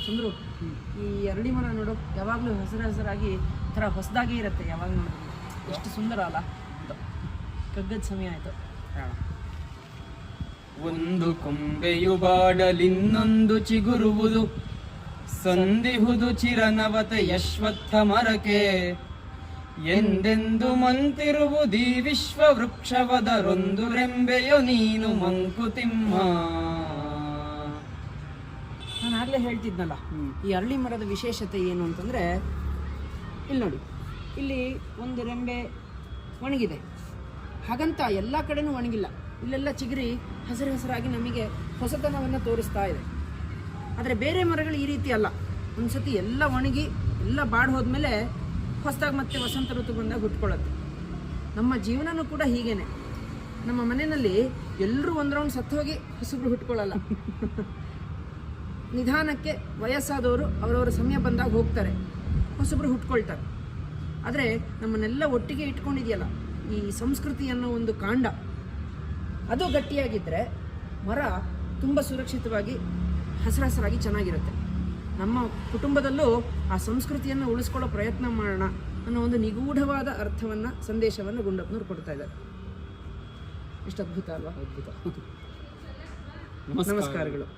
ಚಂದ್ರು, ಈ ಅರಳಿ ಮರ ನೋಡು, ಯಾವಾಗಲೂ ಹಸಿರಾಗಿ ಥರ ಹೊಸದಾಗಿ ಇರುತ್ತೆ. ಯಾವಾಗ ನೋಡಿದ್ರು ಎಷ್ಟು ಸುಂದರ ಅಲ್ಲ. ಕಗ್ಗದ ಸಮಯ ಆಯಿತು. ಒಂದು ಕೊಂಬೆಯು ಬಾಡಲಿನ್ನೊಂದು ಚಿಗುರುವುದು, ಸಂಧಿಹುದು ಚಿರನವತ ಯಶ್ವತ್ಥ ಮರಕೆ. ಎಂದೆಂದು ಮಂತಿರುವುದೀ ವಿಶ್ವ ವೃಕ್ಷವದರೊಂದು ರೆಂಬೆಯೋ ನೀನು ಮಂಕುತಿಮ್ಮ. ನಾನು ಆಗಲೇ ಹೇಳ್ತಿದ್ನಲ್ಲ, ಈ ಅರಳಿ ಮರದ ವಿಶೇಷತೆ ಏನು ಅಂತಂದರೆ, ಇಲ್ಲಿ ನೋಡಿ, ಇಲ್ಲಿ ಒಂದು ರೆಂಬೆ ಒಣಗಿದೆ. ಹಾಗಂತ ಎಲ್ಲ ಕಡೆನೂ ಒಣಗಿಲ್ಲ. ಇಲ್ಲೆಲ್ಲ ಚಿಗುರಿ ಹಸಿರಾಗಿ ನಮಗೆ ಹೊಸತನವನ್ನು ತೋರಿಸ್ತಾ ಇದೆ. ಆದರೆ ಬೇರೆ ಮರಗಳು ಈ ರೀತಿ ಅಲ್ಲ. ಒಂದು ಸತಿ ಎಲ್ಲ ಒಣಗಿ ಎಲ್ಲ ಬಾಡಿ ಹೋದ್ಮೇಲೆ ಹೊಸದಾಗಿ ಮತ್ತೆ ವಸಂತ ಋತು ಬಂದಾಗ ಹುಟ್ಕೊಳ್ಳುತ್ತೆ. ನಮ್ಮ ಜೀವನನೂ ಕೂಡ ಹೀಗೇನೆ. ನಮ್ಮ ಮನೆಯಲ್ಲಿ ಎಲ್ಲರೂ ಒಂದು ರೌಂಡ್ ಸತ್ತು ಹೋಗಿ ಹೊಸಬ್ರು ಹುಟ್ಕೊಳ್ಳಲ್ಲ. ನಿಧಾನಕ್ಕೆ ವಯಸ್ಸಾದವರು ಅವರವರ ಸಮಯ ಬಂದಾಗ ಹೋಗ್ತಾರೆ, ಹೊಸಬ್ರು ಹುಟ್ಕೊಳ್ತಾರೆ. ಆದರೆ ನಮ್ಮನ್ನೆಲ್ಲ ಒಟ್ಟಿಗೆ ಇಟ್ಕೊಂಡಿದೆಯಲ್ಲ ಈ ಸಂಸ್ಕೃತಿ ಅನ್ನೋ ಒಂದು ಕಾಂಡ, ಅದು ಗಟ್ಟಿಯಾಗಿದ್ದರೆ ಮರ ತುಂಬ ಸುರಕ್ಷಿತವಾಗಿ ಹಸಿರಾಗಿ ಚೆನ್ನಾಗಿರುತ್ತೆ. ನಮ್ಮ ಕುಟುಂಬದಲ್ಲೂ ಆ ಸಂಸ್ಕೃತಿಯನ್ನು ಉಳಿಸ್ಕೊಳ್ಳೋ ಪ್ರಯತ್ನ ಮಾಡೋಣ ಅನ್ನೋ ಒಂದು ನಿಗೂಢವಾದ ಅರ್ಥವನ್ನು, ಸಂದೇಶವನ್ನು ಗುಂಡಪ್ಪನವ್ರು ಕೊಡ್ತಾ ಇದ್ದಾರೆ. ಎಷ್ಟು ಅದ್ಭುತ ಅಲ್ವಾ? ಅದ್ಭುತ. ನಮಸ್ಕಾರಗಳು.